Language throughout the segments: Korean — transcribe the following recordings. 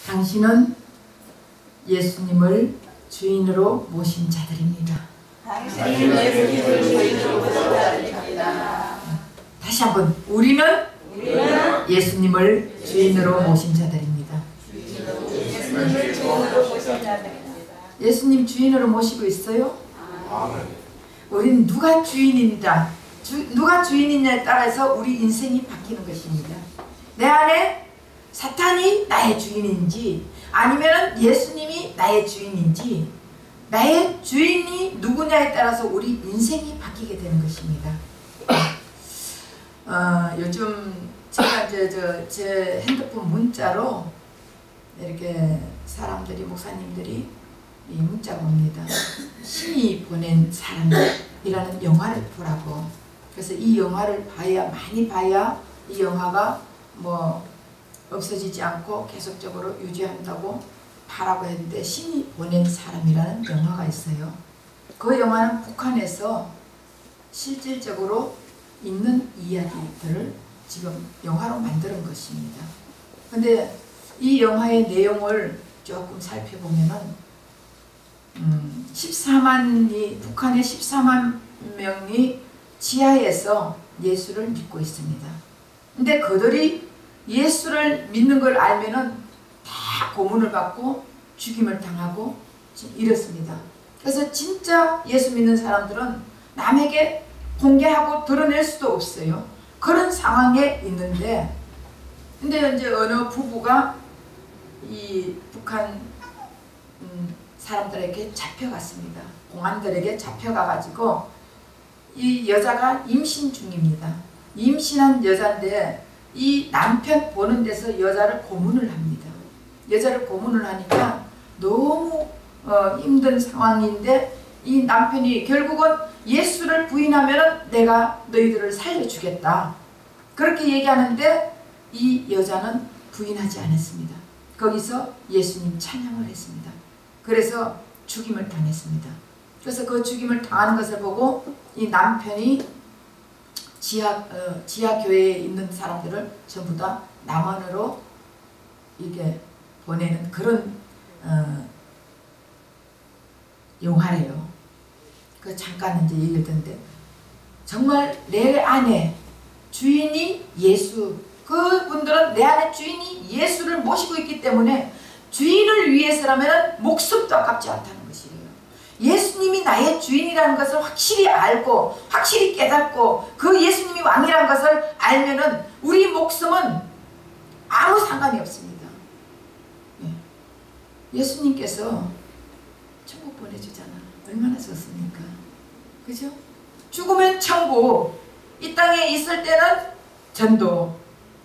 당신은 예수님을 주인으로 모신 자들입니다. 당신은 예수님을 주인으로 모신 자들입니다. 다시 한번, 우리는 예수님을 주인으로 모신 자들입니다. 예수님을 주인으로 모신 자들입니다. 예수님 주인으로 모시고 있어요? 우리는 누가 주인입니다. 누가 주인이냐에 따라서 우리 인생이 바뀌는 것입니다. 내 안에 사탄이 나의 주인인지 아니면 예수님이 나의 주인인지, 나의 주인이 누구냐에 따라서 우리 인생이 바뀌게 되는 것입니다. 요즘 제가 제 핸드폰 문자로 이렇게 사람들이, 목사님들이 이 문자가 옵니다. 신이 보낸 사람이라는 영화를 보라고. 그래서 이 영화를 많이 봐야 이 영화가 뭐 없어지지 않고 계속적으로 유지한다고 하라고 했는데, 신이 보낸 사람이라는 영화가 있어요. 그 영화는 북한에서 실질적으로 있는 이야기들을 지금 영화로 만드는 것입니다. 근데 이 영화의 내용을 조금 살펴보면은 14만이, 북한의 14만 명이 지하에서 예수를 믿고 있습니다. 근데 그들이 예수를 믿는 걸 알면은 다 고문을 받고 죽임을 당하고 이렇습니다. 그래서 진짜 예수 믿는 사람들은 남에게 공개하고 드러낼 수도 없어요. 그런 상황에 있는데, 근데 이제 어느 부부가 이 북한 사람들에게 잡혀갔습니다. 공안들에게 잡혀가가지고 이 여자가 임신 중입니다. 임신한 여자인데 이 남편 보는 데서 여자를 고문을 합니다. 여자를 고문을 하니까 너무 힘든 상황인데, 이 남편이 결국은 예수를 부인하면 내가 너희들을 살려주겠다, 그렇게 얘기하는데 이 여자는 부인하지 않았습니다. 거기서 예수님 찬양을 했습니다. 그래서 죽임을 당했습니다. 그래서 그 죽임을 당하는 것을 보고 이 남편이 지하 교회에 있는 사람들을 전부 다 남한으로 이게 보내는 그런 영화래요. 그 잠깐 이제 얘기를 듣는데, 정말 내 안에 주인이 예수, 그분들은 내 안에 주인이 예수를 모시고 있기 때문에 주인을 위해서라면 목숨도 아깝지 않다는 것이에요. 예수님이 나의 주인이라는 것을 확실히 알고 확실히 깨닫고 그 예수님이 왕이라는 것을 알면은 우리 목숨은 아무 상관이 없습니다. 예수님께서 천국 보내주잖아. 얼마나 좋습니까? 그죠? 죽으면 천국, 이 땅에 있을 때는 전도,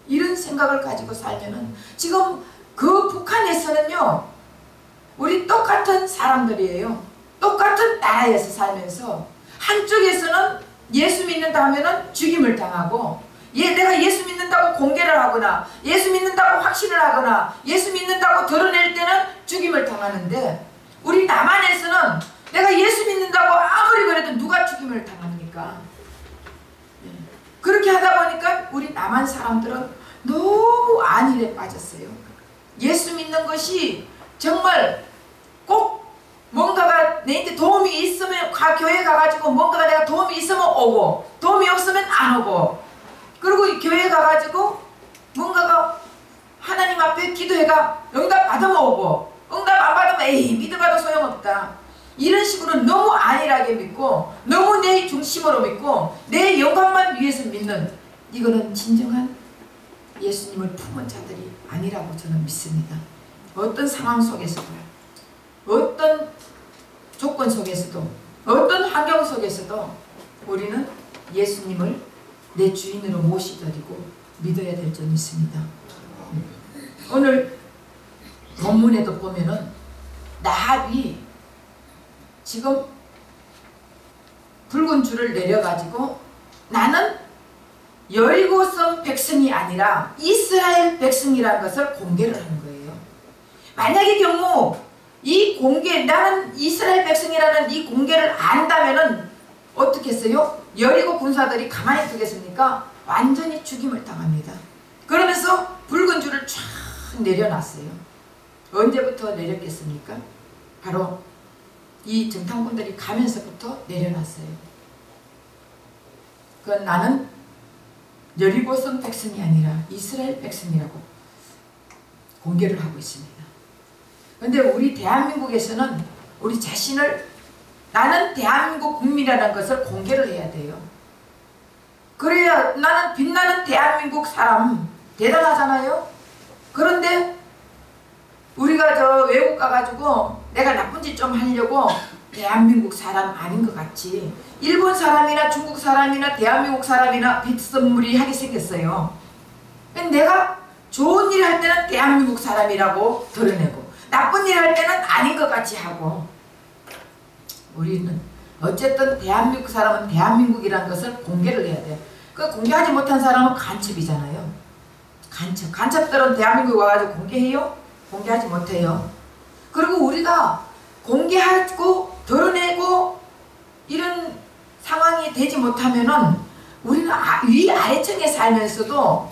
이런 생각을 가지고 살면은, 지금 그 북한에서는요, 우리 똑같은 사람들이에요. 똑같은 나라에서 살면서 한쪽에서는 예수 믿는다 하면은 죽임을 당하고, 내가 예수 믿는다고 공개를 하거나 예수 믿는다고 확신을 하거나 예수 믿는다고 드러낼 때는 죽임을 당하는데, 우리 남한에서는 내가 예수 믿는다고 아무리 그래도 누가 죽임을 당합니까? 그렇게 하다 보니까 우리 남한 사람들은 너무 안일에 빠졌어요. 예수 믿는 것이 정말 꼭 뭔가가 내한테 도움이 있으면 교회 가가지고 뭔가가 내가 도움이 있으면 오고, 도움이 없으면 안 오고, 그리고 교회 가가지고 뭔가가 하나님 앞에 기도해가 응답 받으면 오고, 응답 안 받으면 에이 믿어봐도 소용없다, 이런 식으로 너무 안일하게 믿고 너무 내 중심으로 믿고 내 영광만 위해서 믿는, 이거는 진정한 예수님을 품은 자들이 아니라고 저는 믿습니다. 어떤 상황 속에서도, 어떤 조건 속에서도, 어떤 환경 속에서도 우리는 예수님을 내 주인으로 모시드리고 믿어야 될 줄 믿습니다. 오늘 본문에도 보면은 나합이 지금 붉은 줄을 내려가지고 나는 여리고성 백성이 아니라 이스라엘 백성이라는 것을 공개를 하는 거예요. 만약의 경우 이 공개, 나는 이스라엘 백성이라는 이 공개를 안다면은 어떻게 했어요? 여리고 군사들이 가만히 두겠습니까? 완전히 죽임을 당합니다. 그러면서 붉은 줄을 쫙 내려놨어요. 언제부터 내렸겠습니까? 바로 이 정탐꾼들이 가면서부터 내려놨어요. 그건 나는 여리고성 백성이 아니라 이스라엘 백성이라고 공개를 하고 있습니다. 그런데 우리 대한민국에서는 우리 자신을 나는 대한민국 국민이라는 것을 공개를 해야 돼요. 그래야 나는 빛나는 대한민국 사람 대단하잖아요. 그런데 우리가 저 외국 가가지고 내가 나쁜 짓 좀 하려고 대한민국 사람 아닌 것 같이 일본 사람이나 중국 사람이나 대한민국 사람이나 비스무리하게 생겼어요. 내가 좋은 일 할 때는 대한민국 사람이라고 드러내고 나쁜 일 할 때는 아닌 것 같이 하고 우리는 어쨌든 대한민국 사람은 대한민국이라는 것을 공개를 해야 돼. 그 공개하지 못한 사람은 간첩이잖아요. 간첩들은 대한민국에 와가지고 공개해요? 공개하지 못해요. 그리고 우리가 공개하고 드러내고 이런 상황이 되지 못하면은 우리는 위아래층에 살면서도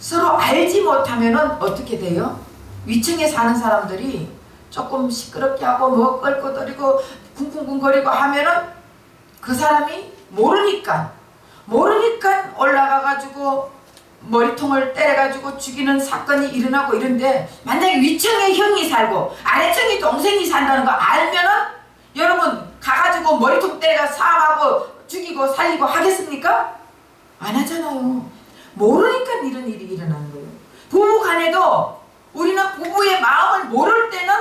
서로 알지 못하면은 어떻게 돼요? 위층에 사는 사람들이 조금 시끄럽게 하고 뭐 껄끄거리고 쿵쿵쿵거리고 하면은 그 사람이 모르니까 올라가가지고 머리통을 때려가지고 죽이는 사건이 일어나고 이런데 만약에 위층에 형이 살고 아래층에 동생이 산다는 거 알면은 여러분 가가지고 머리통 때려가 사망하고 죽이고 살리고 하겠습니까? 안 하잖아요. 모르니까 이런 일이 일어나는 거예요. 부부 간에도 우리는 부부의 마음을 모를 때는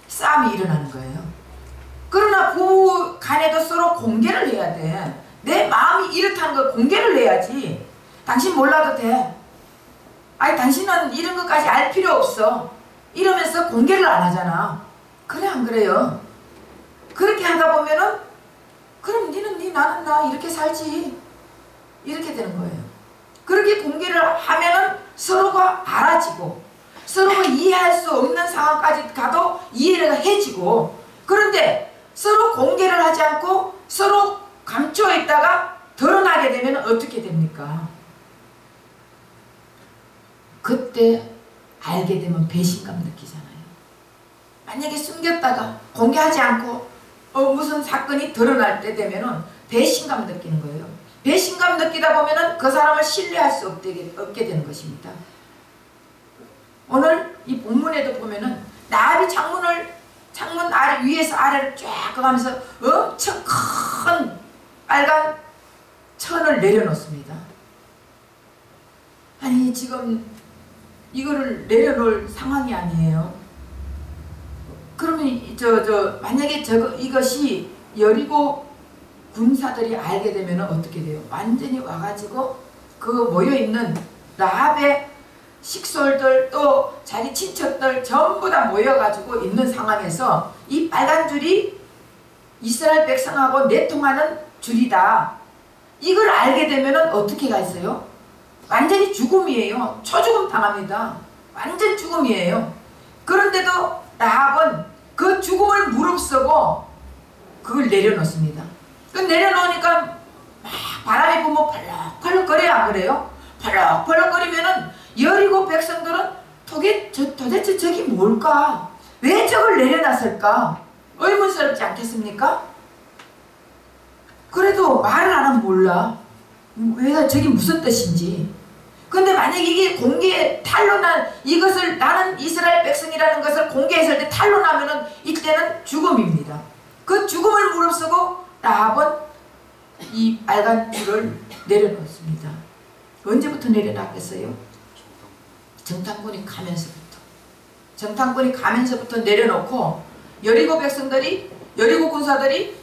싸움이 일어나는 거예요. 그러나 부부 간에도 서로 공개를 해야 돼. 내 마음이 이렇다는 걸 공개를 해야지. 당신 몰라도 돼. 아니 당신은 이런 것까지 알 필요 없어. 이러면서 공개를 안 하잖아. 그래 안 그래요? 그렇게 하다 보면은 그럼 니는 니 나는 나 이렇게 살지. 이렇게 되는 거예요. 그렇게 공개를 하면은 서로가 알아지고 서로가 이해할 수 없는 상황까지 가도 이해가 해지고 그런데 서로 공개를 하지 않고 서로 감춰 있다가 드러나게 되면 어떻게 됩니까? 그때 알게 되면 배신감 느끼잖아요. 만약에 숨겼다가 공개하지 않고 무슨 사건이 드러날 때 되면은 배신감 느끼는 거예요. 배신감 느끼다 보면은 그 사람을 신뢰할 수 없게 되는 것입니다. 오늘 이 본문에도 보면은 나합이 창문 아래 위에서 아래를 쫙 가면서 엄청 큰 빨간 천을 내려놓습니다. 아니 지금 이거를 내려놓을 상황이 아니에요. 그러면 만약에 이것이 여리고 군사들이 알게 되면 어떻게 돼요? 완전히 와가지고 그 모여있는 라합의 식솔들 또 자기 친척들 전부 다 모여가지고 있는 상황에서 이 빨간 줄이 이스라엘 백성하고 내통하는 줄이다. 이걸 알게 되면 어떻게 가있어요? 완전히 죽음이에요. 초죽음 당합니다. 완전 죽음이에요. 그런데도 라합은 그 죽음을 무릅쓰고 그걸 내려놓습니다. 그 내려놓으니까 막 바람이 불면 펄럭펄럭거려요. 안 그래요? 펄럭펄럭거리면은 여리고 백성들은 도대체 저기 뭘까? 왜 저걸 내려놨을까? 의문스럽지 않겠습니까? 그래도 말을 안 하면 몰라. 왜 저기 무슨 뜻인지. 근데 만약에 이게 공개 탄로난 이것을 나는 이스라엘 백성이라는 것을 공개했을 때 탄로나면은 이때는 죽음입니다. 그 죽음을 무릅쓰고 라합은 이 빨간 줄을 내려놓습니다. 언제부터 내려놨겠어요? 정탐꾼이 가면서부터 내려놓고 여리고 군사들이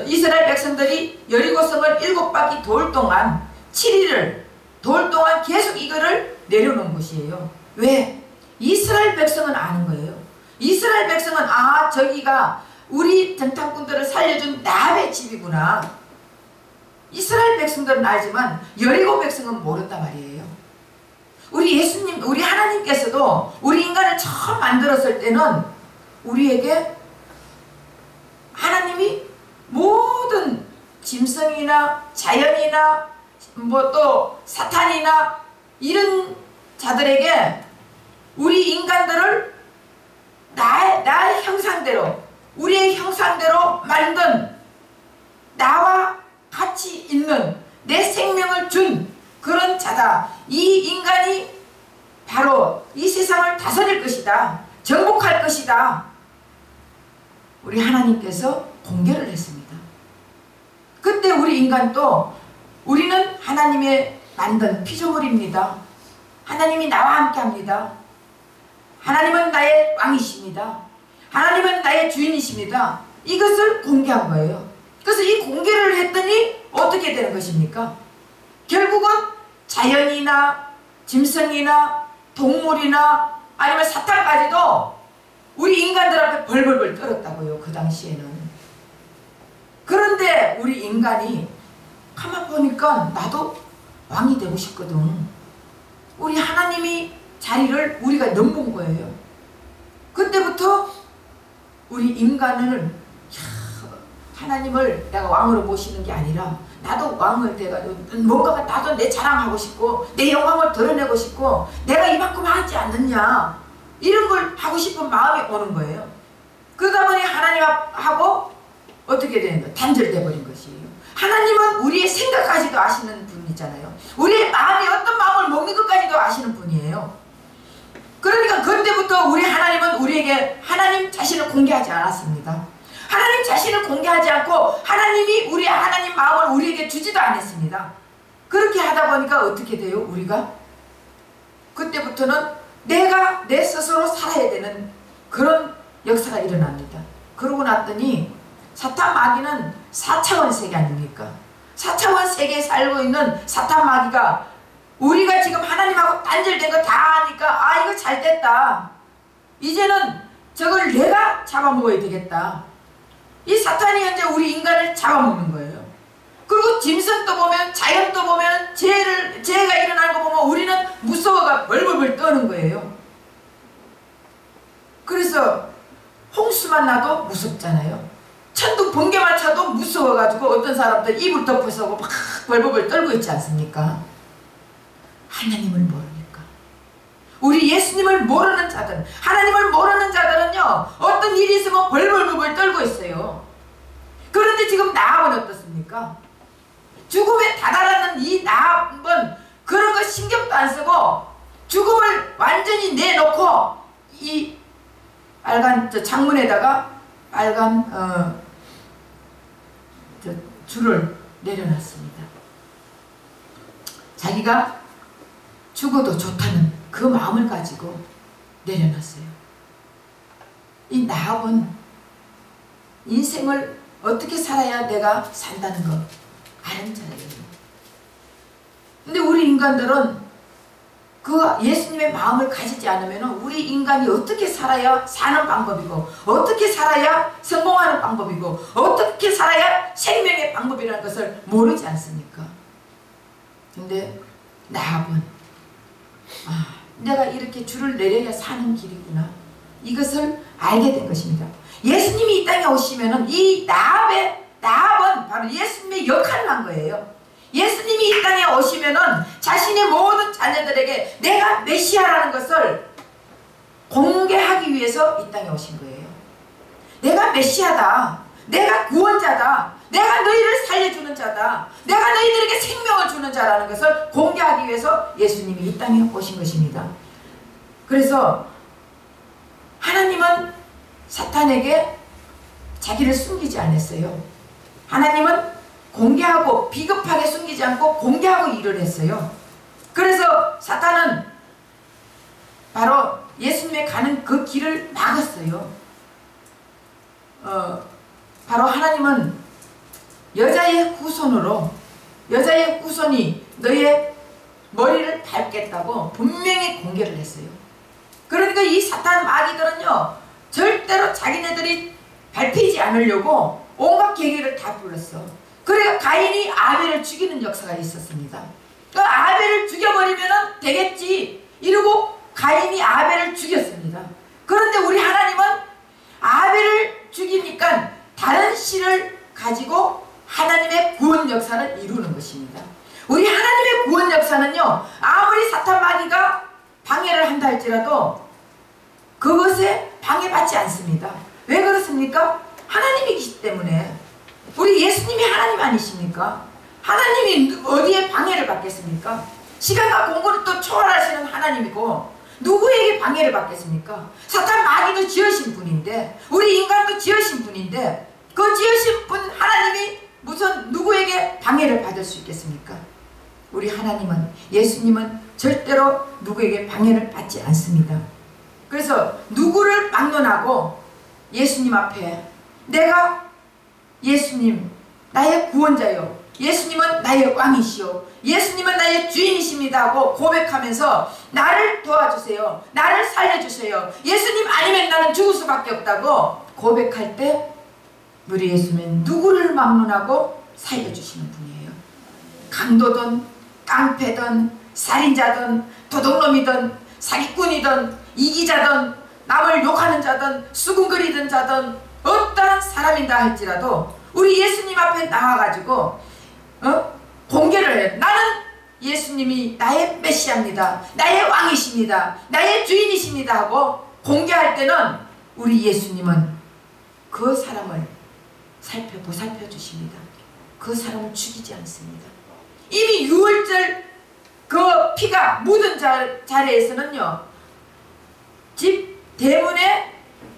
이스라엘 백성들이 여리고성을 7바퀴 돌 동안 7일을 돌 동안 계속 이거를 내려놓은 것이에요. 왜? 이스라엘 백성은 아는 거예요. 이스라엘 백성은 저기가 우리 정탐꾼들을 살려준 라합의 집이구나. 이스라엘 백성들은 알지만 여리고 백성은 모른단 말이에요. 우리 하나님께서도 우리 인간을 처음 만들었을 때는 우리에게 하나님이 모든 짐승이나 자연이나 뭐 또 사탄이나 이런 자들에게 우리 인간들을 나의 형상대로, 우리의 형상대로 만든, 나와 같이 있는, 내 생명을 준 그런 자다. 이 인간이 바로 이 세상을 다스릴 것이다. 정복할 것이다. 우리 하나님께서 공개를 했습니다. 그때 우리 인간도, 우리는 하나님의 만든 피조물입니다. 하나님이 나와 함께 합니다. 하나님은 나의 왕이십니다. 하나님은 나의 주인이십니다. 이것을 공개한 거예요. 그래서 이 공개를 했더니 어떻게 되는 것입니까? 결국은 자연이나 짐승이나 동물이나 아니면 사탄까지도 우리 인간들 앞에 벌벌벌 떨었다고요. 그 당시에는. 그런데 우리 인간이 가만 보니까 나도 왕이 되고 싶거든. 우리 하나님이 자리를 우리가 넘본 거예요. 그때부터 우리 인간을 하나님을 내가 왕으로 모시는 게 아니라 나도 왕을 돼가지고 뭔가가 나도 내 자랑하고 싶고 내 영광을 드러내고 싶고 내가 이만큼 하지 않느냐 이런 걸 하고 싶은 마음이 오는 거예요. 그러다 보니 하나님하고 어떻게 되는 거예요? 단절돼 버린 것이에요. 하나님은 우리의 생각까지도 아시는 분이잖아요. 우리의 마음이 어떤 마음을 먹는 것까지도 아시는 분이에요. 그러니까 그때부터 우리 하나님은 우리에게 하나님 자신을 공개하지 않았습니다. 하나님 자신을 공개하지 않고 하나님이 우리의 하나님 마음을 우리에게 주지도 않았습니다. 그렇게 하다 보니까 어떻게 돼요? 우리가 그때부터는 내가 내 스스로 살아야 되는 그런 역사가 일어납니다. 그러고 났더니 사탄 마귀는 4차원 세계 아닙니까? 4차원 세계에 살고 있는 사탄 마귀가 우리가 지금 하나님하고 단절된 거 다 아니까 아 이거 잘 됐다. 이제는 저걸 내가 잡아먹어야 되겠다. 이 사탄이 현재 우리 인간을 잡아먹는 거예요. 그리고 짐승도 보면 자연도 보면 재해가 일어나는 거 보면 우리는 무서워가 벌벌벌 떠는 거예요. 그래서 홍수만 나도 무섭잖아요. 천둥 번개만 쳐도 무서워가지고 어떤 사람들 이불 덮어서고 막 벌벌벌 떨고 있지 않습니까? 하나님을 모르니까. 우리 예수님을 모르는 자들, 하나님을 모르는 자들은요 어떤 일이 있으면 벌벌벌 떨고 있어요. 그런데 지금 나합은 어떻습니까? 죽음에 다다라는 이 나합은 그런 거 신경도 안 쓰고 죽음을 완전히 내놓고 이 빨간 창문에다가 빨간 줄을 내려놨습니다. 자기가 죽어도 좋다는 그 마음을 가지고 내려놨어요. 이 나합은 인생을 어떻게 살아야 내가 산다는 거 아는 자예요. 근데 우리 인간들은 그 예수님의 마음을 가지지 않으면 우리 인간이 어떻게 살아야 사는 방법이고 어떻게 살아야 성공하는 방법이고 어떻게 살아야 생명의 방법이라는 것을 모르지 않습니까? 근데 나합은 내가 이렇게 줄을 내려야 사는 길이구나. 이것을 알게 된 것입니다. 예수님이 이 땅에 오시면은 이 나합은 바로 예수님의 역할을 한 거예요. 예수님이 이 땅에 오시면은 자신의 모든 자녀들에게 내가 메시아라는 것을 공개하기 위해서 이 땅에 오신 거예요. 내가 메시아다. 내가 구원자다. 내가 너희를 살려주는 자다. 내가 너희들에게 생명을 주는 자라는 것을 공개하기 위해서 예수님이 이 땅에 오신 것입니다. 그래서 하나님은 사탄에게 자기를 숨기지 않았어요. 하나님은 공개하고 비겁하게 숨기지 않고 공개하고 일을 했어요. 그래서 사탄은 바로 예수님의 가는 그 길을 막았어요. 바로 하나님은 여자의 후손으로 여자의 후손이 너의 머리를 밟겠다고 분명히 공개를 했어요. 그러니까 이 사탄 마귀들은요 절대로 자기네들이 밟히지 않으려고 온갖 계기를 다 불렀어. 그래서 가인이 아벨을 죽이는 역사가 있었습니다. 그 아벨을 죽여버리면 되겠지 이러고 가인이 아벨을 죽였습니다. 그런데 우리 하나님은 아벨을 죽이니까 다른 씨를 가지고 하나님의 구원 역사를 이루는 것입니다. 우리 하나님의 구원 역사는요 아무리 사탄 마귀가 방해를 한다 할지라도 그것에 방해받지 않습니다. 왜 그렇습니까? 하나님이기 때문에. 우리 예수님이 하나님 아니십니까? 하나님이 어디에 방해를 받겠습니까? 시간과 공간을 또 초월하시는 하나님이고 누구에게 방해를 받겠습니까? 사탄 마귀도 지으신 분인데 우리 인간도 지으신 분인데 그 지으신 분 하나님이 무슨 누구에게 방해를 받을 수 있겠습니까? 우리 하나님은, 예수님은 절대로 누구에게 방해를 받지 않습니다. 그래서 누구를 막론하고 예수님 앞에 내가 예수님 나의 구원자요, 예수님은 나의 왕이시오, 예수님은 나의 주인이십니다 하고 고백하면서 나를 도와주세요, 나를 살려주세요, 예수님 아니면 나는 죽을 수밖에 없다고 고백할 때 우리 예수님은 누구를 막론하고 살려주시는 분이에요. 강도든 깡패든 살인자든 도둑놈이든 사기꾼이든 이기자든 남을 욕하는 자든 수군거리던 자든 어떠한 사람이다 할지라도 우리 예수님 앞에 나와가지고 공개를 해요. 나는 예수님이 나의 메시아입니다, 나의 왕이십니다, 나의 주인이십니다 하고 공개할 때는 우리 예수님은 그 사람을 보살펴 주십니다. 그 사람을 죽이지 않습니다. 이미 유월절 그 피가 묻은 자리에서는요, 집 대문에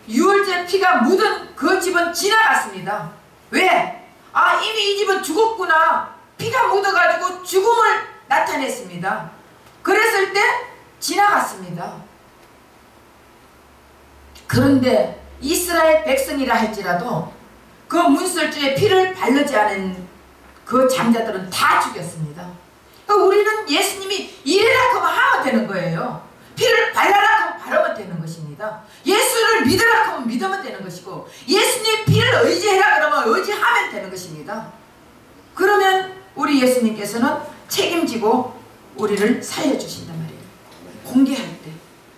유월절 피가 묻은 그 집은 지나갔습니다. 왜? 아, 이미 이 집은 죽었구나, 피가 묻어가지고 죽음을 나타냈습니다. 그랬을 때 지나갔습니다. 그런데 이스라엘 백성이라 할지라도 그 문설주에 피를 바르지 않은 그 장자들은 다 죽였습니다. 우리는 예수님이 이래라 하면 하면 되는 거예요. 피를 발라라 하면 바르면 되는 것입니다. 예수를 믿으라 하면 믿으면 되는 것이고 예수님 피를 의지해라 그러면 의지하면 되는 것입니다. 그러면 우리 예수님께서는 책임지고 우리를 살려주신단 말이에요. 공개할 때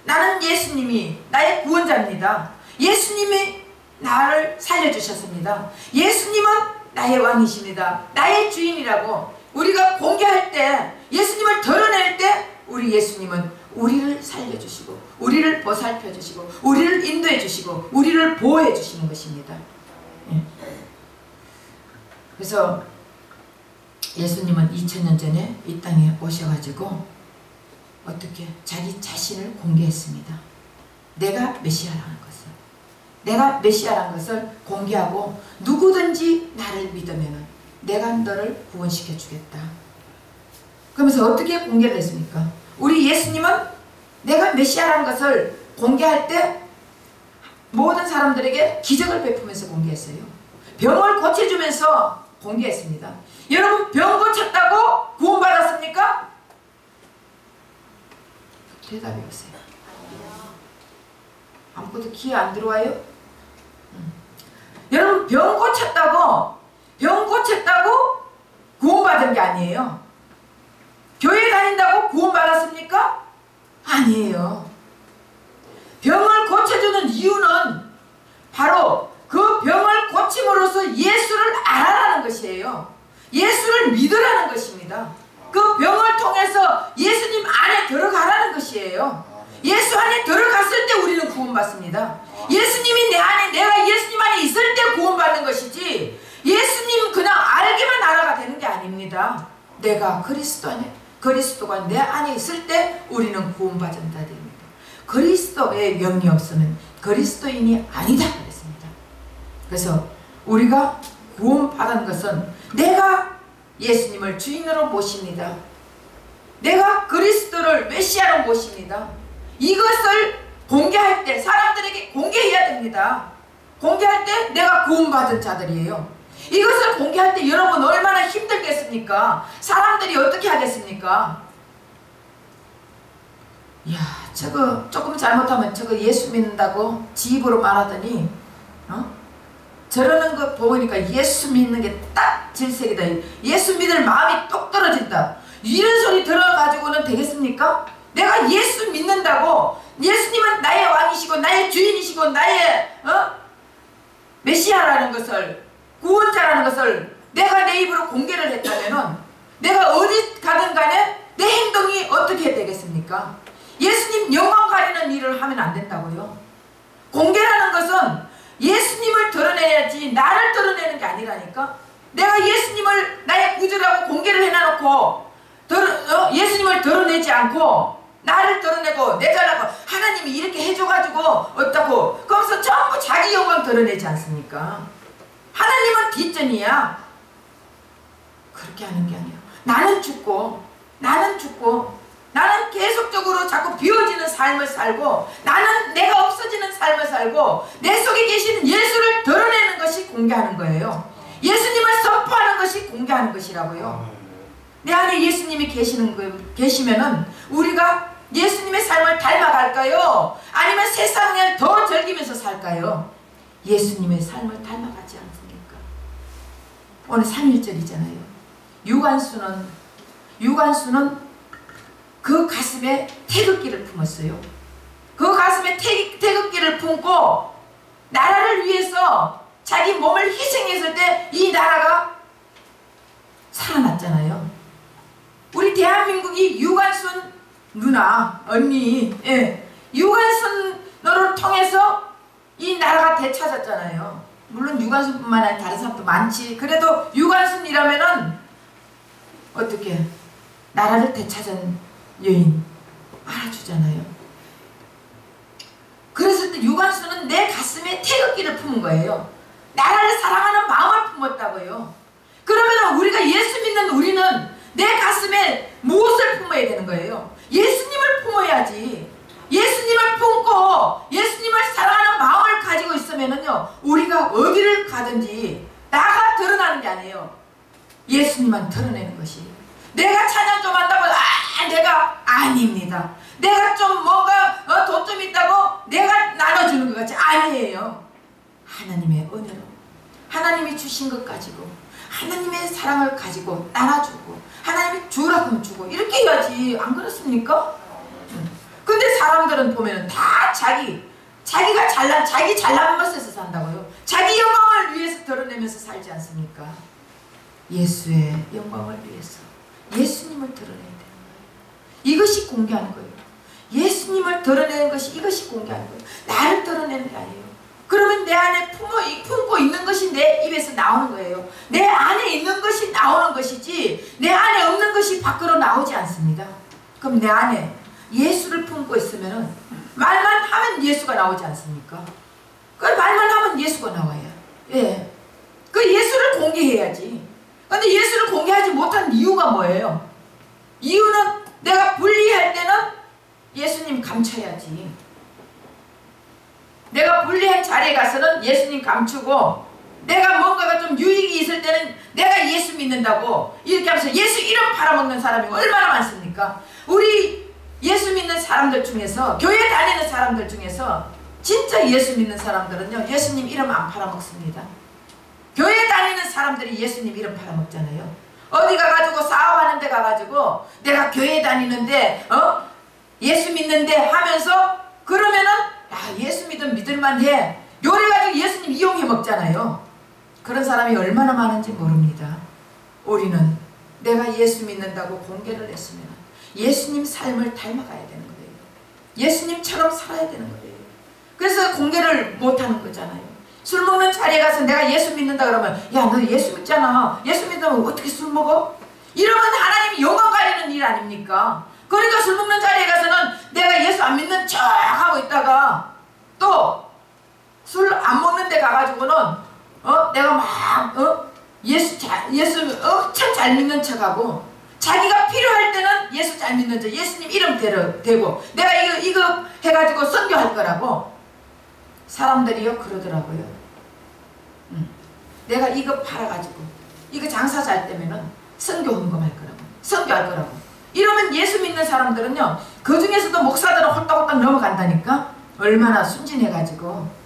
나는 예수님이 나의 구원자입니다, 예수님이 나를 살려주셨습니다, 예수님은 나의 왕이십니다, 나의 주인이라고 우리가 공개할 때, 예수님을 드러낼 때 우리 예수님은 우리를 살려주시고 우리를 보살펴 주시고 우리를 인도해 주시고 우리를 보호해 주시는 것입니다. 그래서 예수님은 2000년 전에 이 땅에 오셔가지고 어떻게 자기 자신을 공개했습니다. 내가 메시아라는 것을, 내가 메시아라는 것을 공개하고 누구든지 나를 믿으면 내가 너를 구원시켜 주겠다. 그러면서 어떻게 공개를 했습니까? 우리 예수님은 내가 메시아라는 것을 공개할 때 모든 사람들에게 기적을 베푸면서 공개했어요. 병을 고쳐주면서 공개했습니다. 여러분, 병 고쳤다고 구원받았습니까? 대답해 보세요. 아무것도 귀에 안 들어와요? 여러분, 병 고쳤다고 구원받은 게 아니에요. 교회 다닌다고 구원받았습니까? 아니에요. 병을 고쳐주는 이유는 바로 그 병을 고침으로써 예수를 알아라는 것이에요. 예수를 믿으라는 것입니다. 그 병을 통해서 예수님 안에 들어가라는 것이에요. 예수 안에 들어갔을 때 우리는 구원받습니다. 예수님이 내 안에, 내가 예수님 안에 있을 때 구원받는 것이지 예수님 그냥 알기만 알아가 되는 게 아닙니다. 내가 그리스도 안에, 그리스도가 내 안에 있을 때 우리는 구원받은 자 됩니다. 그리스도의 명이 없으면 그리스도인이 아니다 그랬습니다. 그래서 우리가 구원받은 것은 내가 예수님을 주인으로 모십니다, 내가 그리스도를 메시아로 모십니다. 이것을 공개할 때 사람들에게 공개해야 됩니다. 공개할 때 내가 구원받은 자들이에요. 이것을 공개할 때 여러분 얼마나 힘들겠습니까? 사람들이 어떻게 하겠습니까? 이야, 저거 조금 잘못하면 저거 예수 믿는다고 지 입으로 말하더니 저러는 거 보니까 예수 믿는 게 딱 질색이다, 예수 믿을 마음이 똑 떨어진다, 이런 소리 들어가지고는 되겠습니까? 내가 예수 믿는다고, 예수님은 나의 왕이시고 나의 주인이시고 나의 메시아라는 것을, 구원자라는 것을 내가 내 입으로 공개를 했다면은 내가 어디 가든 간에 내 행동이 어떻게 되겠습니까? 예수님 영광 가리는 일을 하면 안 된다고요. 공개라는 것은 예수님을 드러내야지 나를 드러내는 게 아니라니까. 내가 예수님을 나의 구주라고 공개를 해놔놓고 예수님을 드러내지 않고 나를 드러내고 내 잘나고 하나님이 이렇게 해줘가지고 어떻고 그러면서 전부 자기 영광 드러내지 않습니까? 하나님은 뒷전이야. 그렇게 하는 게 아니에요. 나는 죽고 나는 계속적으로 자꾸 비워지는 삶을 살고 나는 내가 없어지는 삶을 살고 내 속에 계시는 예수를 드러내는 것이 공개하는 거예요. 예수님을 선포하는 것이 공개하는 것이라고요. 내 안에 예수님이 계시면은 우리가 예수님의 삶을 닮아갈까요? 아니면 세상을 더 즐기면서 살까요? 예수님의 삶을 닮아가지 않습니까? 오늘 3.1절이잖아요. 유관수는 그 가슴에 태극기를 품었어요. 그 가슴에 태극기를 품고 나라를 위해서 자기 몸을 희생했을 때 이 나라가 살아났잖아요. 우리 대한민국이 유관순 누나, 언니, 유관순을 통해서 이 나라가 되찾았잖아요. 물론 유관순뿐만 아니라 다른 사람도 많지. 그래도 유관순이라면은 어떻게 나라를 되찾은 여인 알아주잖아요. 그랬을 때 유관순은 내 가슴에 태극기를 품은 거예요. 나라를 사랑하는 마음을 품었다고요. 그러면 우리가 예수 믿는 우리는 내 가슴에 무엇을 품어야 되는 거예요? 예수님을 품어야지. 예수님을 품고 예수님을 사랑하는 마음을 가지고 있으면은요, 우리가 어디를 가든지 나가 드러나는 게 아니에요. 예수님만 드러내는 것이. 내가 찬양 좀 한다고 내가 아닙니다. 내가 좀 뭔가 돈 좀 있다고 내가 나눠주는 것 같지? 아니에요. 하나님의 은혜로 하나님이 주신 것 가지고 하나님의 사랑을 가지고 나눠주고 하나님이 주라고 하면 주고 이렇게 해야지. 안 그렇습니까? 근데 사람들은 보면은 다 자기가 자기 잘난 것에서 산다고요. 자기 영광을 위해서 드러내면서 살지 않습니까? 예수의 영광을 위해서 예수님을 드러내야 되는 거예요. 이것이 공개하는 거예요. 예수님을 드러내는 것이 이것이 공개하는 거예요. 나를 드러내는 게 아니에요. 그러면 내 안에 품고 있는 것이 내 입에서 나오는 거예요. 내 안에 있는 것이 나오는 것이지 내 안에 없는 것이 밖으로 나오지 않습니다. 그럼 내 안에 예수를 품고 있으면 말만 하면 예수가 나오지 않습니까? 그 말만 하면 예수가 나와요. 예. 그 예수를 공개해야지. 근데 예수를 공개하지 못한 이유가 뭐예요? 이유는 내가 분리할 때는 예수님 감춰야지. 내가 분리한 자리에 가서는 예수님 감추고 내가 뭔가가 좀 유익이 있을 때는 내가 예수 믿는다고 이렇게 하면서 예수 이름 팔아먹는 사람이 얼마나 많습니까? 우리 예수 믿는 사람들 중에서 교회 다니는 사람들 중에서 진짜 예수 믿는 사람들은요, 예수님 이름 안 팔아먹습니다. 교회 다니는 사람들이 예수님 이름 팔아먹잖아요. 어디 가가지고 사업하는 데 가가지고 내가 교회 다니는데 예수 믿는데 하면서 그러면은 예수 믿을만해 요래가지고 예수님 이용해 먹잖아요. 그런 사람이 얼마나 많은지 모릅니다. 우리는 내가 예수 믿는다고 공개를 했으면 예수님 삶을 닮아가야 되는 거예요. 예수님처럼 살아야 되는 거예요. 그래서 공개를 못하는 거잖아요. 술 먹는 자리에 가서 내가 예수 믿는다 그러면 야, 너 예수 믿잖아. 예수 믿으면 어떻게 술 먹어? 이러면 하나님이 영광 가리는 일 아닙니까? 그러니까 술 먹는 자리에 가서는 내가 예수 안 믿는 척 하고 있다가 또 술 안 먹는 데 가가지고는 내가 막 예수 참 잘 믿는 척하고 자기가 필요할 때는 예수 잘 믿는 척 예수님 이름 대고 내가 이거 해가지고 선교할 거라고 사람들이요 그러더라고요. 내가 이거 팔아가지고 이거 장사 잘 되면은 선교 헌금할 거라고 선교할 거라고 이러면 예수 믿는 사람들은요 그 중에서도 목사들은 홀딱홀딱 넘어간다니까. 얼마나 순진해가지고.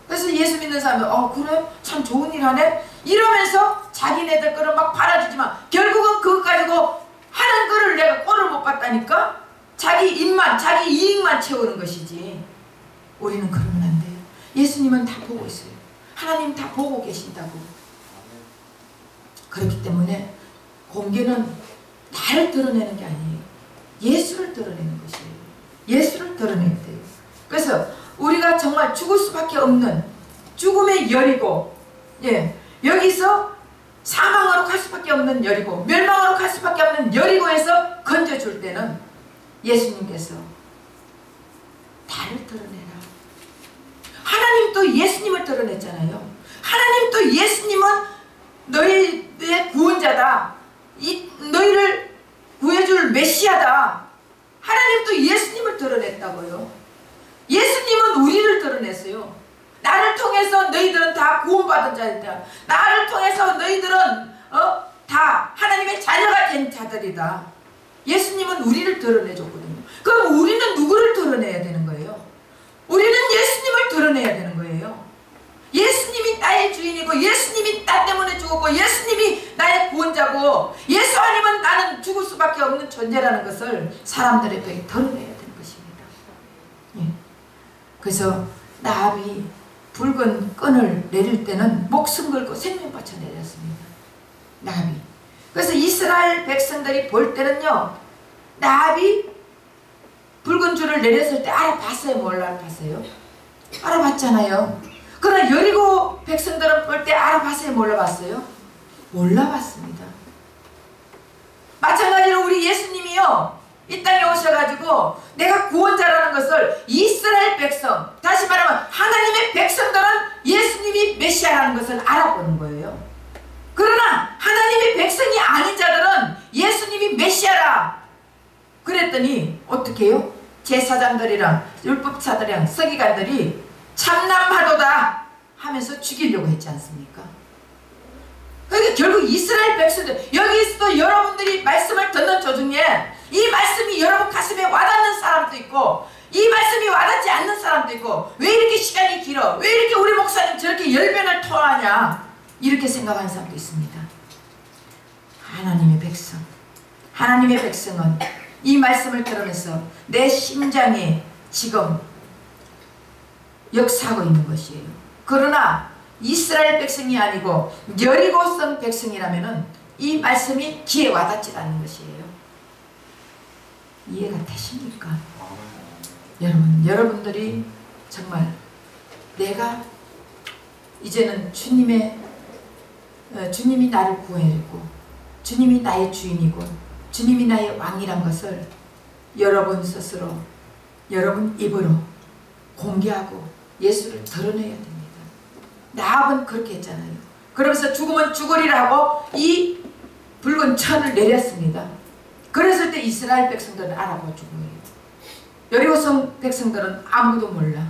그래서 예수 믿는 사람은 그래? 참 좋은 일 하네? 이러면서 자기네들 거를 막 팔아주지만 결국은 그거 가지고 하는 거를 내가 꼴을 못 봤다니까. 자기 입만 자기 이익만 채우는 것이지. 우리는 그러면 안 돼요. 예수님은 다 보고 있어요. 하나님 다 보고 계신다고. 그렇기 때문에 공개는 나를 드러내는 게 아니에요. 예수를 드러내는 것이에요. 예수를 드러내야 돼요. 그래서 우리 우리가 정말 죽을 수밖에 없는 죽음의 열이고, 예, 여기서 사망으로 갈 수밖에 없는 열이고 멸망으로 갈 수밖에 없는 열이고에서 건져줄 때는 예수님께서 나를 드러내라. 하나님도 예수님을 드러냈잖아요. 하나님도 예수님은 너희의 구원자다. 너희를 구해줄 메시아다. 하나님도 예수님을 드러냈다고요. 예수님은 우리를 드러냈어요. 나를 통해서 너희들은 다 구원받은 자들이다. 나를 통해서 너희들은 다 하나님의 자녀가 된 자들이다. 예수님은 우리를 드러내줬거든요. 그럼 우리는 누구를 드러내야 되는 거예요? 우리는 예수님을 드러내야 되는 거예요. 예수님이 나의 주인이고 예수님이 나 때문에 죽었고 예수님이 나의 구원자고 예수 아니면 나는 죽을 수밖에 없는 존재라는 것을 사람들에게 드러내야 되는 것입니다. 예. 그래서 라합이 붉은 끈을 내릴 때는 목숨 걸고 생명 바쳐 내렸습니다. 라합이. 그래서 이스라엘 백성들이 볼 때는요, 라합이 붉은 줄을 내렸을 때 알아봤어요? 뭘 알아봤어요? 알아봤잖아요. 그러나 여리고 백성들은 볼 때 알아봤어요? 몰라봤어요? 몰라봤습니다. 마찬가지로 우리 예수님이요, 이 땅에 오셔가지고 내가 구원자라는 것을 이스라엘 백성, 다시 말하면 하나님의 백성들은 예수님이 메시아라는 것을 알아보는 거예요. 그러나 하나님의 백성이 아닌 자들은 예수님이 메시아라 그랬더니 어떻게 해요? 제사장들이랑 율법사들이랑 서기관들이 참남하도다 하면서 죽이려고 했지 않습니까? 그러니까 결국 이스라엘 백성들, 여기서도 여러분들이 말씀을 듣는 도중에 이 말씀이 여러분 가슴에 와닿는 사람도 있고 이 말씀이 와닿지 않는 사람도 있고, 왜 이렇게 시간이 길어? 왜 이렇게 우리 목사님 저렇게 열변을 토하냐? 이렇게 생각하는 사람도 있습니다. 하나님의 백성, 하나님의 백성은 이 말씀을 들으면서 내 심장에 지금 역사하고 있는 것이에요. 그러나 이스라엘 백성이 아니고 여리고성 백성이라면은 이 말씀이 귀에 와닿지 않는 것이에요. 이해가 되십니까? 여러분들이 정말 내가 이제는 주님이 나를 구해주고 주님이 나의 주인이고 주님이 나의 왕이란 것을 여러분 스스로 여러분 입으로 공개하고 예수를 드러내야 됩니다. 라합은 그렇게 했잖아요. 그러면서 죽으면 죽으리라 하고 이 붉은 천을 내렸습니다. 그랬을 때 이스라엘 백성들은 알아보고 죽은 거예요. 여리고성 백성들은 아무도 몰라.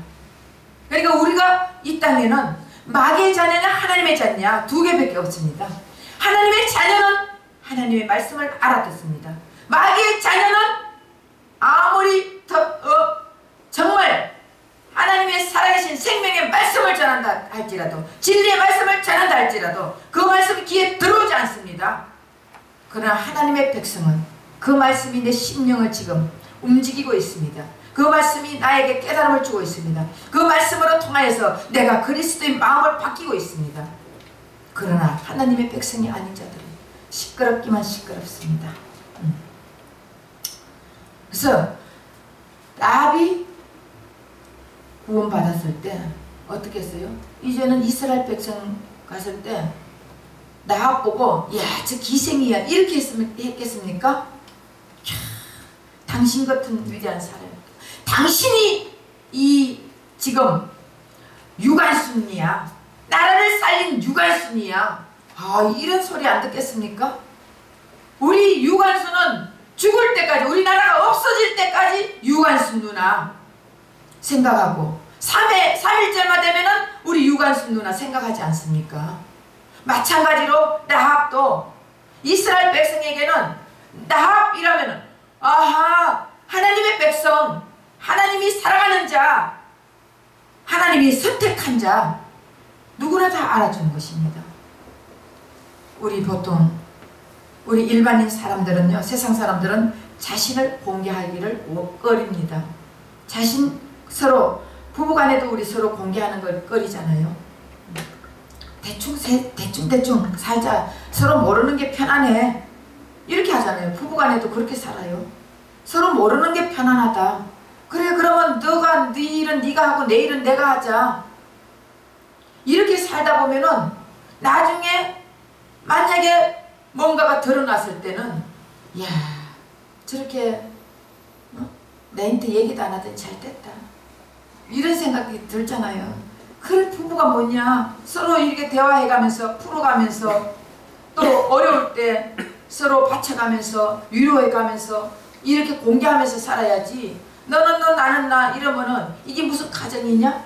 그러니까 우리가 이 땅에는 마귀의 자녀냐 하나님의 자녀냐 두 개밖에 없습니다. 하나님의 자녀는 하나님의 말씀을 알아듣습니다. 마귀의 자녀는 아무리 정말 하나님의 살아계신 생명의 말씀을 전한다 할지라도, 진리의 말씀을 전한다 할지라도 그 말씀이 귀에 들어오지 않습니다. 그러나 하나님의 백성은 그 말씀이 내 심령을 지금 움직이고 있습니다. 그 말씀이 나에게 깨달음을 주고 있습니다. 그 말씀으로 통하여서 내가 그리스도의 마음을 바뀌고 있습니다. 그러나 하나님의 백성이 아닌 자들은 시끄럽기만 시끄럽습니다. 그래서 라합이 구원받았을 때 어떻게 했어요? 이제는 이스라엘 백성 갔을 때 라합 보고 야, 저 기생이야 이렇게 했겠습니까? 야, 당신 같은 위대한 사람, 당신이 이 지금 유관순이야, 나라를 살린 유관순이야. 아, 이런 소리 안 듣겠습니까? 우리 유관순은 죽을 때까지, 우리나라가 없어질 때까지 유관순 누나 생각하고 3일절만 되면은 우리 유관순 누나 생각하지 않습니까? 마찬가지로 라합도 이스라엘 백성에게는 라합이라면은 아하, 하나님의 백성, 하나님이 사랑하는 자, 하나님이 선택한 자, 누구나 다 알아주는 것입니다. 우리 일반인 사람들은요, 세상 사람들은 자신을 공개하기를 꺼립니다. 서로 부부간에도 우리 서로 공개하는 걸 꺼리잖아요. 대충 살자, 서로 모르는 게 편안해, 이렇게 하잖아요. 부부간에도 그렇게 살아요. 서로 모르는 게 편안하다. 그래 그러면 너가 네 일은 네가 하고 내 일은 내가 하자. 이렇게 살다 보면은 나중에 만약에 뭔가가 드러났을 때는 야 저렇게 나한테 얘기도 안 하더니 잘 됐다 이런 생각이 들잖아요. 그런 부부가 뭐냐, 서로 이렇게 대화해가면서 풀어가면서 또 어려울 때 서로 받쳐가면서 위로해가면서 이렇게 공개하면서 살아야지. 너는 너 나는 나 이러면은 이게 무슨 가정이냐?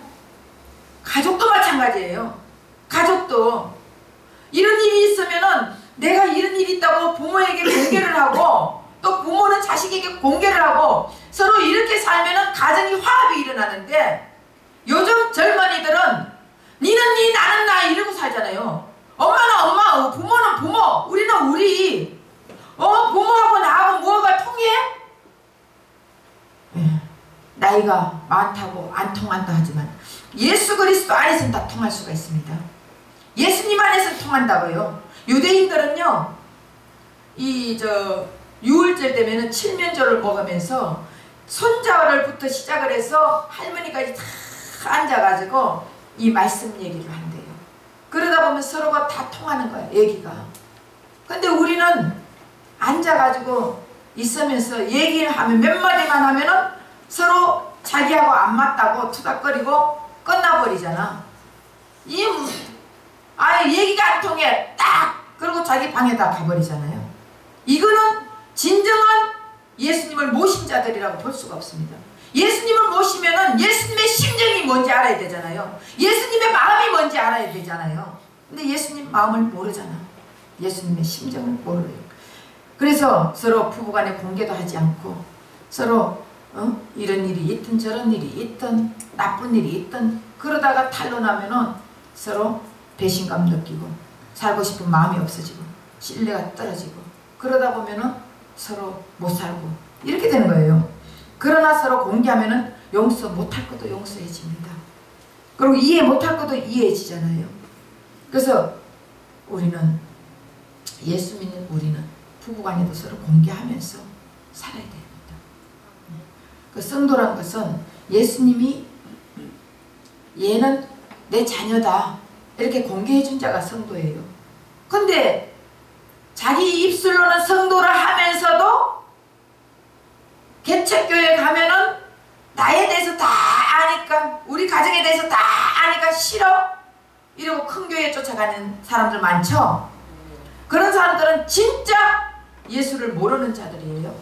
가족도 마찬가지예요. 가족도 이런 일이 있으면은 내가 이런 일이 있다고 부모에게 공개를 하고 또 부모는 자식에게 공개를 하고 서로 이렇게 살면은 가정이 화합이 일어나는데, 요즘 젊은이들은 니는 니 나는 나 이러고 살잖아요. 엄마는 엄마, 부모는 부모, 우리는 우리. 부모하고 나하고 뭐가 통해? 나이가 많다고 안 통한다 하지만 예수 그리스도 안에서는 다 통할 수가 있습니다. 예수님 안에서 통한다고요. 유대인들은요, 유월절 되면은 칠면조를 먹으면서 손자를부터 시작을 해서 할머니까지 다 앉아가지고 이 말씀 얘기를 한대요. 그러다 보면 서로가 다 통하는 거야, 얘기가. 근데 우리는 앉아가지고 있으면서 얘기를 하면 몇 마디만 하면은 서로 자기하고 안 맞다고 투닥거리고 끝나버리잖아. 얘기가 안 통해. 딱! 그리고 자기 방에다 가버리잖아요. 이거는 진정한 예수님을 모신 자들이라고 볼 수가 없습니다. 예수님을 모시면은 예수님의 심정이 뭔지 알아야 되잖아요. 예수님의 마음이 뭔지 알아야 되잖아요. 근데 예수님 마음을 모르잖아. 예수님의 심정을 모르요. 그래서 서로 부부간에 공개도 하지 않고 서로 이런 일이 있든 저런 일이 있든 나쁜 일이 있든 그러다가 탄로나면은 서로 배신감 느끼고 살고 싶은 마음이 없어지고 신뢰가 떨어지고 그러다 보면은 서로 못 살고 이렇게 되는 거예요. 그러나 서로 공개하면은 용서 못할 것도 용서해집니다. 그리고 이해 못할 것도 이해해지잖아요. 그래서 우리는, 예수 믿는 우리는 부부간에도 서로 공개하면서 살아야 됩니다. 그 성도란 것은 예수님이 얘는 내 자녀다 이렇게 공개해 준 자가 성도예요. 근데 자기 입술로는 성도를 하면서도 개척교회 가면은 나에 대해서 다 아니까, 우리 가정에 대해서 다 아니까 싫어 이러고 큰 교회 쫓아가는 사람들 많죠. 그런 사람들은 진짜 예수를 모르는 자들이에요.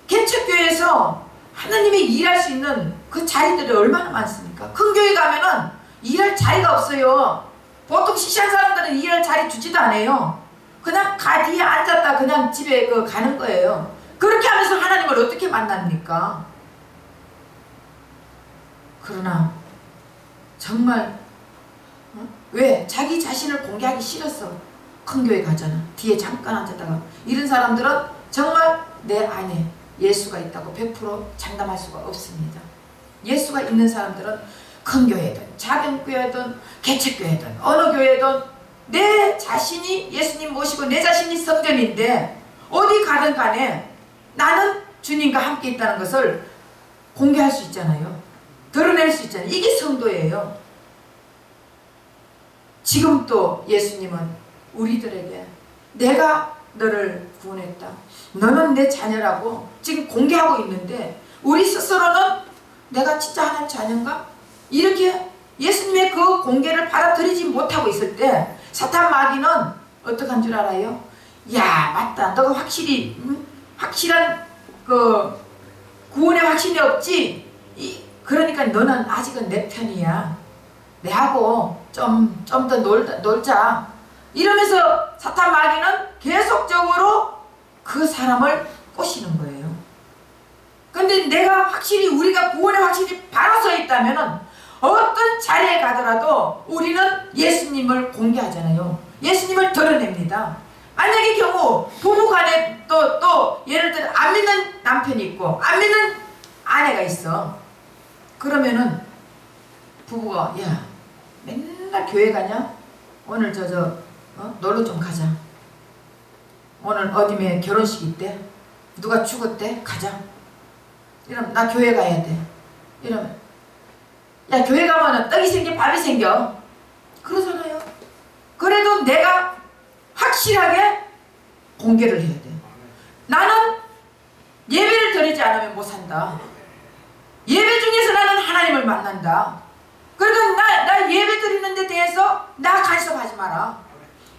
개척교회에서 하나님이 일할 수 있는 그 자리들이 얼마나 많습니까? 큰 교회 가면은 일할 자리가 없어요. 보통 시시한 사람들은 일할 자리 주지도 않아요. 그냥 뒤에 앉았다 그냥 집에 가는 거예요. 그렇게 하면서 하나님을 어떻게 만납니까? 그러나 정말 왜? 자기 자신을 공개하기 싫어서 큰 교회 가잖아. 뒤에 잠깐 앉았다가. 이런 사람들은 정말 내 안에 예수가 있다고 100% 장담할 수가 없습니다. 예수가 있는 사람들은 큰 교회든 작은 교회든 개척교회든 어느 교회든 내 자신이 예수님 모시고 내 자신이 성전인데 어디 가든 간에 나는 주님과 함께 있다는 것을 공개할 수 있잖아요. 드러낼 수 있잖아요. 이게 성도예요. 지금 또 예수님은 우리들에게 내가 너를 구원했다, 너는 내 자녀라고 지금 공개하고 있는데 우리 스스로는 내가 진짜 하나님 자녀인가? 이렇게 예수님의 그 공개를 받아들이지 못하고 있을 때 사탄 마귀는 어떡한 줄 알아요? 야 맞다, 너가 확실히 확실한 그 구원의 확신이 없지? 그러니까 너는 아직은 내 편이야. 내하고 좀 더 놀자. 이러면서 사탄 마귀는 계속적으로 그 사람을 꼬시는 거예요. 근데 내가 확실히, 우리가 구원의 확신이 바로 서 있다면은 어떤 자리에 가더라도 우리는 예수님을 공개하잖아요. 예수님을 드러냅니다. 만약의 경우 부부간에 또 예를 들어 안 믿는 남편이 있고 안 믿는 아내가 있어. 그러면은 부부가 야 맨날 교회 가냐? 오늘 놀러 좀 가자. 오늘 어디에 결혼식 있대? 누가 죽었대? 가자. 이러면 나 교회 가야 돼. 이러면 야 교회 가면은 떡이 생겨 밥이 생겨. 그러잖아요. 그래도 내가 확실하게 공개를 해야 돼. 나는 예배를 드리지 않으면 못 산다. 예배 중에서 나는 하나님을 만난다. 그러니까 나 예배 드리는 데 대해서 나 간섭하지 마라.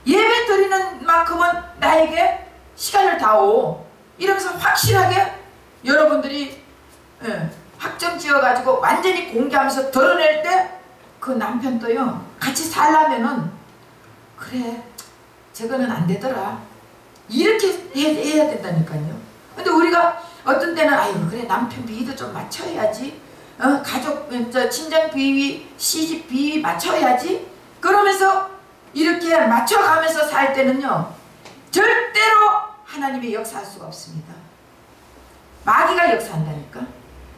예배 드리는 만큼은 나에게 시간을 다오. 이러면서 확실하게 여러분들이 확정 지어가지고 완전히 공개하면서 드러낼 때 그 남편도요 같이 살려면은 그래 저거는 안 되더라 이렇게 해야 된다니까요. 근데 우리가 어떤 때는 아유 그래 남편 비위도 좀 맞춰야지, 가족 친정 비위 시집 비위 맞춰야지 그러면서 이렇게 맞춰가면서 살 때는요 절대로 하나님이 역사할 수가 없습니다. 마귀가 역사한다니까.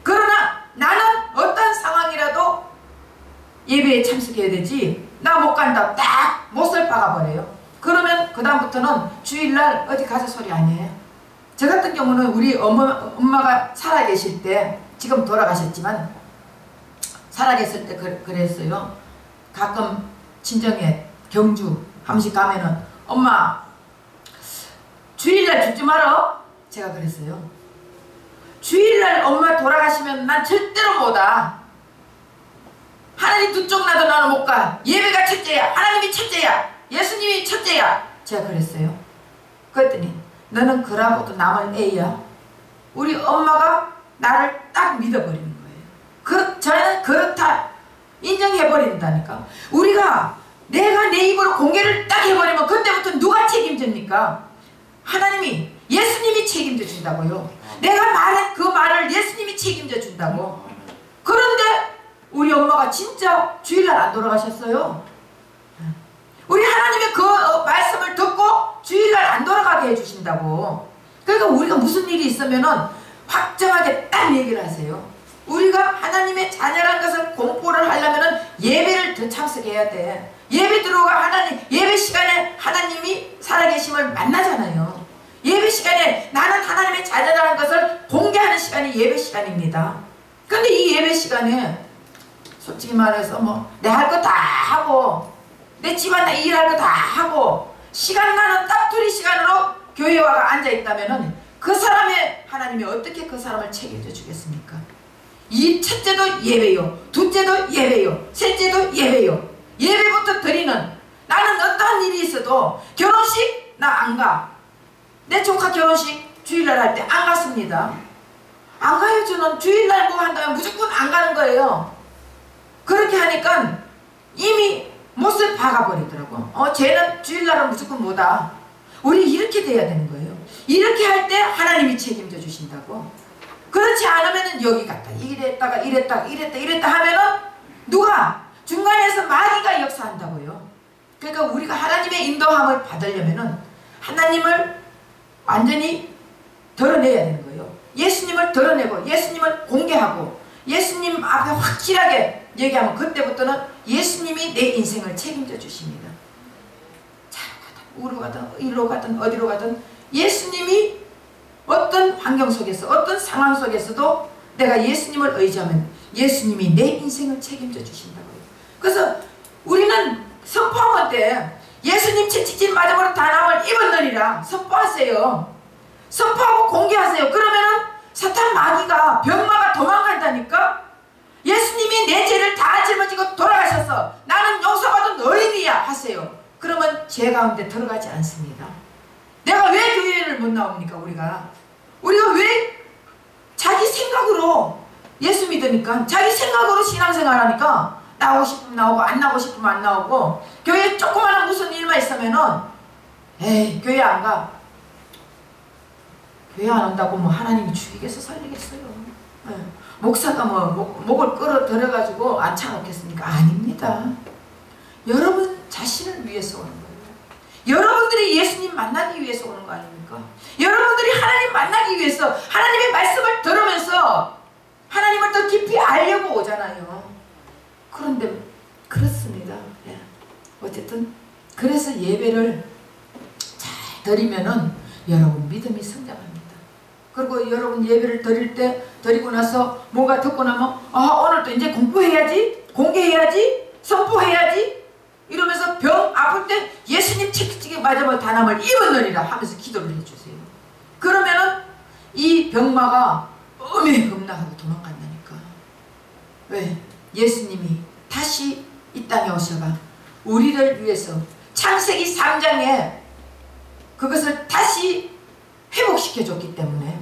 그러나 나는 어떤 상황이라도 예배에 참석해야 되지 나 못 간다 딱 못을 박아버려요. 그러면 그 다음부터는 주일날 어디 가서 소리 안 해요. 저 같은 경우는 우리 엄마가 살아계실 때 지금 돌아가셨지만 살아계실 때 그랬어요. 가끔 친정에 경주 한 번씩 가면은 엄마 주일날 죽지 말어 제가 그랬어요. 주일날 엄마 돌아가시면 난 절대로 못 와. 하나님 두 쪽 나도 나는 못 가. 예배가 첫째야. 하나님이 첫째야. 예수님이 첫째야. 제가 그랬어요. 그랬더니 너는 그러고도 남을 애야. 우리 엄마가 나를 딱 믿어버리는 거예요. 저는 그렇다 인정해버린다니까. 우리가 내가 내 입으로 공개를 딱 해버리면 그때부터 누가 책임집니까? 하나님이 예수님이 책임져 준다고요. 내가 말한 그 말을 예수님이 책임져 준다고. 그런데 우리 엄마가 진짜 주일날 안 돌아가셨어요. 우리 하나님의 그 말씀을 듣고 주일날 안 돌아가게 해주신다고. 그러니까 우리가 무슨 일이 있으면은 확정하게 딱 얘기를 하세요. 우리가 하나님의 자녀란 것을 공포를 하려면은 예배를 더 참석해야 돼. 예배 들어가 하나님 예배 시간에 하나님이 살아계심을 만나잖아요. 예배 시간에 나는 하나님의 자녀라는 것을 공개하는 시간이 예배 시간입니다. 근데 이 예배 시간에 솔직히 말해서 뭐 내 할 거 다 하고 내 집안 내 일할 거 다 하고 시간 나는 딱두리 시간으로 교회에 와가 앉아있다면은 그 사람의 하나님이 어떻게 그 사람을 책임져 주겠습니까? 이 첫째도 예배요, 둘째도 예배요, 셋째도 예배요. 예배부터 드리는 나는 어떠한 일이 있어도 결혼식 나 안 가. 내 조카 결혼식 주일날 할 때 안 갔습니다. 안 가요. 저는 주일날 뭐 한다면 무조건 안 가는 거예요. 그렇게 하니까 이미 못을 박아버리더라고. 쟤는 주일날은 무조건 못와. 우리 이렇게 돼야 되는 거예요. 이렇게 할 때 하나님이 책임져 주신다고. 그렇지 않으면 여기 갔다 이랬다가 이랬다 하면은 누가 중간에서 마귀가 역사한다고요. 그러니까 우리가 하나님의 인도함을 받으려면은 하나님을 완전히 드러내야 되는 거예요. 예수님을 드러내고 예수님을 공개하고 예수님 앞에 확실하게 얘기하면 그때부터는 예수님이 내 인생을 책임져 주십니다. 차로 가든 우로 가든 일로 가든 어디로 가든 예수님이 어떤 환경 속에서 어떤 상황 속에서도 내가 예수님을 의지하면 예수님이 내 인생을 책임져 주신다고요. 그래서 우리는 선포할 때 예수님 채찍질 맞음으로 단함을 입었느니라 선포하세요. 선포하고 공개하세요. 그러면은 사탄 마귀가 병마가 도망간다니까. 예수님이 내 죄를 다 짊어지고 돌아가셔서 나는 용서받은 어린이야 하세요. 그러면 죄 가운데 들어가지 않습니다. 내가 왜 교회를 못 나옵니까? 우리가 왜 자기 생각으로 예수 믿으니까 자기 생각으로 신앙생활 하니까 나오고 싶으면 나오고 안 나오고 싶으면 안 나오고 교회에 조그마한 무슨 일만 있으면은 에이 교회 안 가. 교회 안 온다고 뭐 하나님이 죽이겠어 살리겠어요. 네. 목사가 목을 끌어들여가지고 앉혀놓겠습니까? 아닙니다. 여러분 자신을 위해서 오는 거예요. 여러분들이 예수님 만나기 위해서 오는 거 아닙니까? 여러분들이 하나님 만나기 위해서 하나님의 말씀을 들으면서 하나님을 더 깊이 알려고 오잖아요. 그런데 그렇습니다. 예. 어쨌든 그래서 예배를 잘 드리면은 여러분 믿음이 성장합니다. 그리고 여러분 예배를 드릴 때 드리고 나서 뭔가 듣고 나면 오늘 또 이제 공부해야지, 공개해야지, 선포해야지 이러면서 병 아플 때 예수님 책찍에 맞아볼 단함을 입었느니라 하면서 기도를 해주세요. 그러면은 이 병마가 음해금나하고 도망간다니까. 왜? 예수님이 다시 이 땅에 오셔가 우리를 위해서 창세기 3장에 그것을 다시 회복시켜 줬기 때문에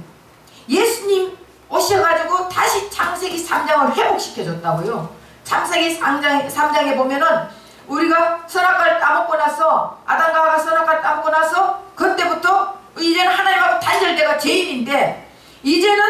예수님 오셔가지고 다시 창세기 3장을 회복시켜 줬다고요. 창세기 3장에 보면은 우리가 선악과를 따먹고 나서 아담과 하와가 선악과를 따먹고 나서 그때부터 이제는 하나님하고 단절돼가 죄인인데 이제는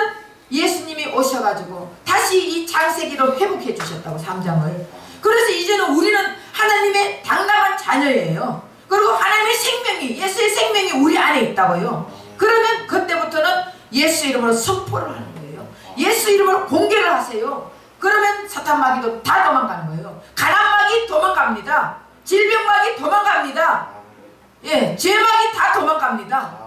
예수님이 오셔가지고 다시 이 창세기로 회복해 주셨다고 3장을. 그래서 이제는 우리는 하나님의 당당한 자녀예요. 그리고 하나님의 생명이 예수의 생명이 우리 안에 있다고요. 그러면 그때부터는 예수 이름으로 선포를 하는 거예요. 예수 이름으로 공개를 하세요. 그러면 사탄 마귀도 다 도망가는 거예요. 가난 마귀 도망갑니다. 질병 마귀 도망갑니다. 예, 죄 마귀 다 도망갑니다.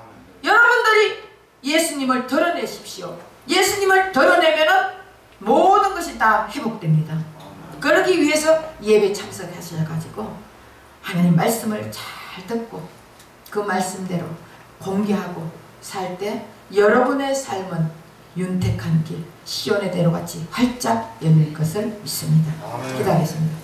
여러분들이 예수님을 드러내십시오. 예수님을 드러내면은 모든 것이 다 회복됩니다. 그러기 위해서 예배 참석하셔가지고 하나님 말씀을 잘 듣고 그 말씀대로 공개하고 살 때 여러분의 삶은 윤택한 길 시온의 대로같이 활짝 열릴 것을 믿습니다. 기도하겠습니다.